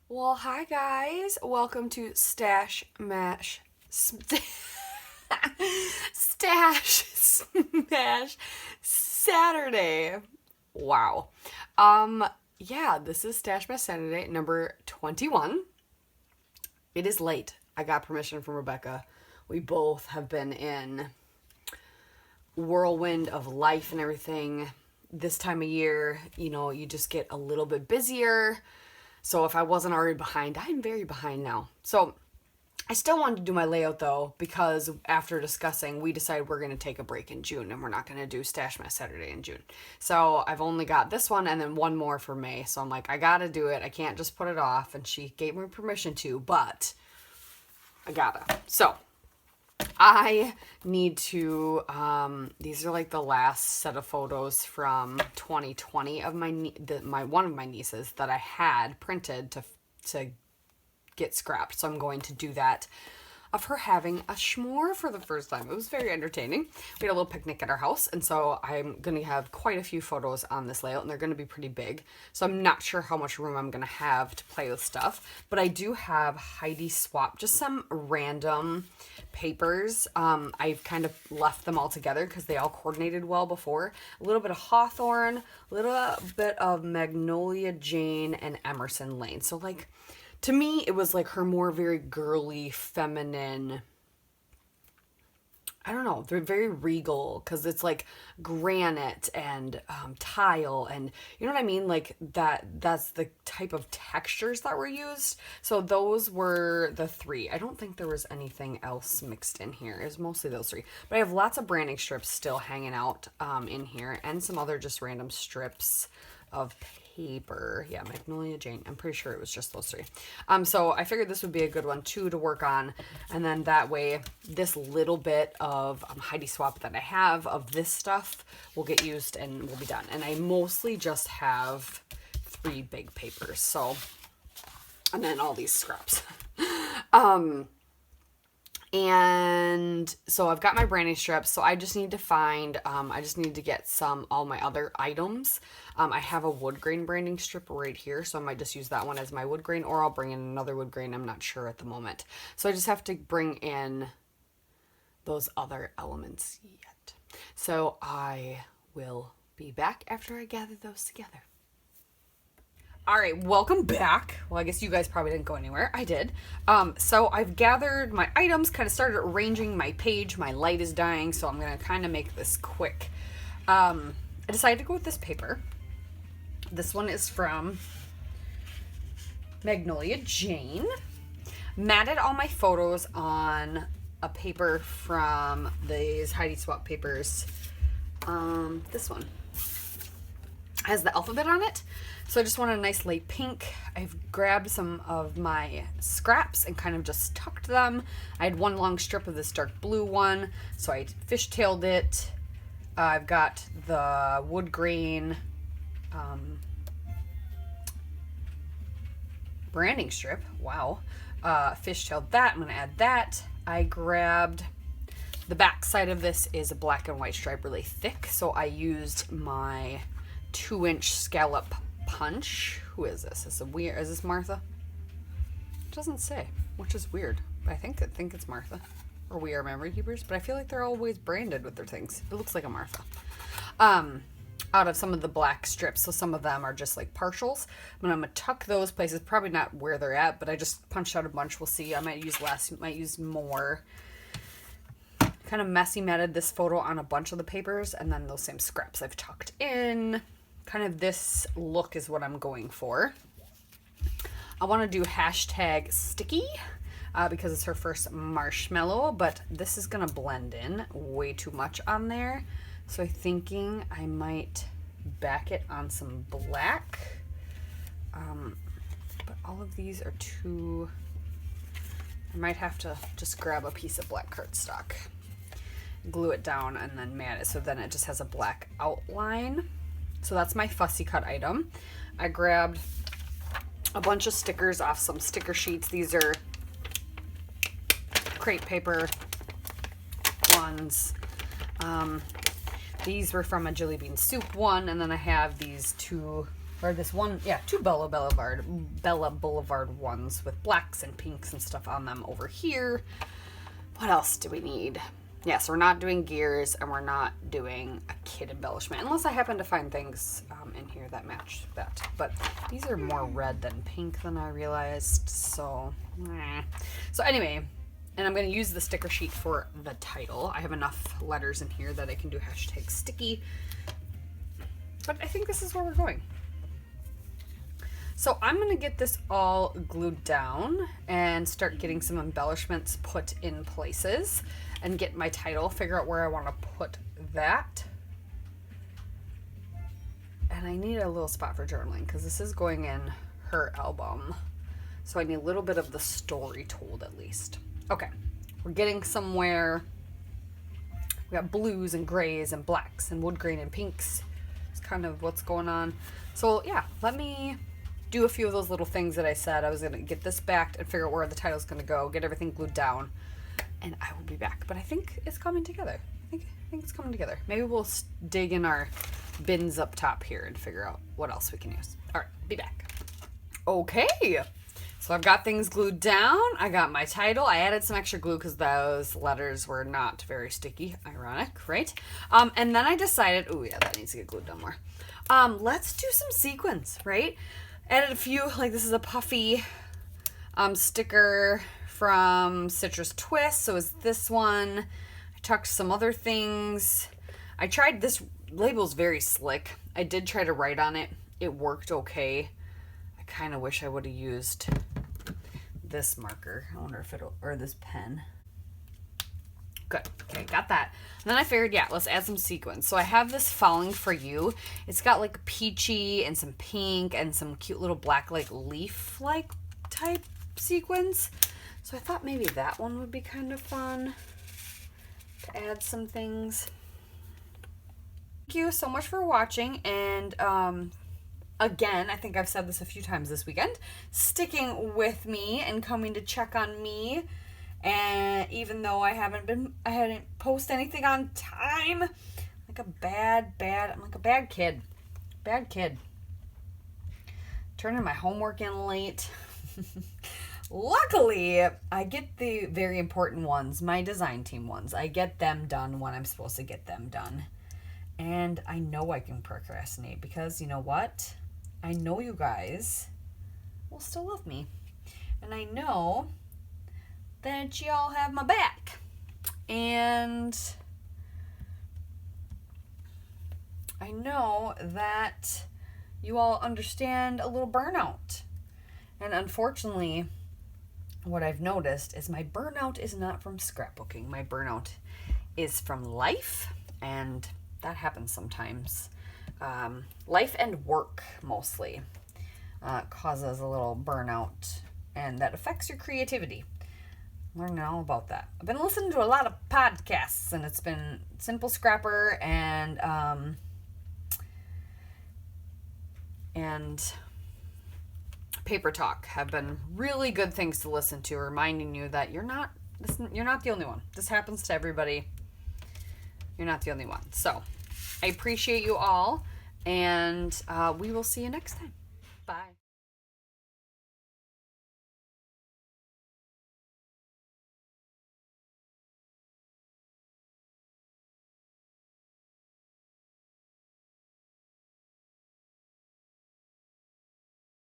Well, hi guys. Welcome to Stash Smash Saturday. Wow. Yeah, this is Stash Smash Saturday number 21. It is late. I got permission from Rebecca. We both have been in whirlwind of life and everything. This time of year, you just get a little bit busier. So if I wasn't already behind, I'm very behind now. So I still wanted to do my layout though, because after discussing, we decided we're going to take a break in June and we're not going to do Stash My Saturday in June. So I've only got this one and then one more for May. So I'm like, I got to do it. I can't just put it off. And she gave me permission to, but I gotta. So I need to, these are like the last set of photos from 2020 of one of my nieces that I had printed to get scrapped. So I'm going to do that of her having a s'more for the first time. It was very entertaining. We had a little picnic at our house, and so I'm going to have quite a few photos on this layout, and they're going to be pretty big. So I'm not sure how much room I'm going to have to play with stuff, but I do have Heidi swap just some random papers. I've kind of left them all together because they all coordinated well before. A little bit of Hawthorne, a little bit of Magnolia Jane, and Emerson Lane. So like, to me, it was like her more very girly, feminine. I don't know. They're very regal because it's like granite and tile, and you know what I mean. Like that's the type of textures that were used. So those were the three. I don't think there was anything else mixed in here. It was mostly those three. But I have lots of branding strips still hanging out in here, and some other just random strips of paper. Yeah, Magnolia Jane. I'm pretty sure it was just those three. So I figured this would be a good one too to work on, and then that way this little bit of Heidi swap that I have of this stuff will get used and we'll be done. And I mostly just have 3 big papers. So, and then all these scraps. And so I've got my branding strips, so I just need to find, I just need to get all my other items. I have a wood grain branding strip right here, so I might just use that one as my wood grain, or I'll bring in another wood grain. I'm not sure at the moment. So I just have to bring in those other elements yet. So I will be back after I gather those together. All right, welcome back. Well, I guess you guys probably didn't go anywhere. I did. So I've gathered my items, kind of started arranging my page. My light is dying, so I'm going to kind of make this quick. I decided to go with this paper. This one is from Magnolia Jane. Matted all my photos on a paper from these Heidi Swap papers. This one has the alphabet on it. So I just want a nice light pink. I've grabbed some of my scraps and kind of just tucked them. I had one long strip of this dark blue one, so I fishtailed it. I've got the wood grain branding strip. Wow. Fishtailed that. I'm going to add that. I grabbed the back side of this is a black and white stripe, really thick, so I used my 2-inch scallop punch. Who is this? Is this Martha? It doesn't say, which is weird. I think it's Martha, or We Are Memory Keepers, but I feel like they're always branded with their things. It looks like a Martha. Out of some of the black strips, so some of them are just like partials. But I'm gonna tuck those places, probably not where they're at, but I just punched out a bunch. We'll see. I might use less, might use more. Kind of messy matted this photo on a bunch of the papers, and then those same scraps I've tucked in. Kind of this look is what I'm going for. I want to do hashtag sticky because it's her first marshmallow, but this is going to blend in way too much on there. So I'm thinking I might back it on some black. But all of these are too... I might have to just grab a piece of black cardstock, glue it down, and then mat it so then it just has a black outline. So that's my fussy cut item. I grabbed a bunch of stickers off some sticker sheets. These are crepe paper ones. These were from a Jelly Bean Soup one, and then I have these 2 or this one, yeah, two Bella Boulevard ones with blacks and pinks and stuff on them over here. What else do we need? Yes, we're not doing gears, and we're not doing a kid embellishment, unless I happen to find things in here that match that. But these are more red than pink than I realized, so So anyway, and I'm going to use the sticker sheet for the title. I have enough letters in here that I can do hashtag sticky. But I think this is where we're going. So I'm going to get this all glued down and start getting some embellishments put in places and get my title, figure out where I want to put that. And I need a little spot for journaling because this is going in her album. So I need a little bit of the story told at least. Okay, we're getting somewhere. We got blues and grays and blacks and wood grain and pinks. It's kind of what's going on. So yeah, let me do a few of those little things that I said. I was going to get this back and figure out where the title's going to go, get everything glued down, and I will be back. But I think it's coming together. I think it's coming together. Maybe we'll dig in our bins up top here and figure out what else we can use. All right, be back. Okay, so I've got things glued down. I got my title. I added some extra glue because those letters were not very sticky. Ironic, right? And then I decided, oh yeah, that needs to get glued down more. Let's do some sequins, right? Added a few, like this is a puffy sticker from Citrus Twist. So is this one. I tucked some other things. I tried this. Label's very slick. I did try to write on it. It worked okay. I kind of wish I would have used this marker. I wonder if it'll, or this pen. Good. Okay, got that. And then I figured, yeah, let's add some sequins. So I have this Falling For You. It's got like peachy and some pink and some cute little black like leaf-like type sequins. So I thought maybe that one would be kind of fun to add some things. Thank you so much for watching, and again, I think I've said this a few times this weekend, sticking with me and coming to check on me. And even though I hadn't posted anything on time, I'm like a bad kid. Bad kid. Turning my homework in late. Luckily, I get the very important ones, my design team ones. I get them done when I'm supposed to get them done. And I know I can procrastinate because you know what? I know you guys will still love me. And I know that y'all have my back. And I know that you all understand a little burnout. And unfortunately, what I've noticed is my burnout is not from scrapbooking. My burnout is from life, and that happens sometimes. Life and work mostly causes a little burnout, and that affects your creativity. Learning all about that. I've been listening to a lot of podcasts, and it's been Simple Scrapper and Paper Talk have been really good things to listen to, reminding you that you're not the only one. This happens to everybody. You're not the only one. So I appreciate you all, and we will see you next time. Bye.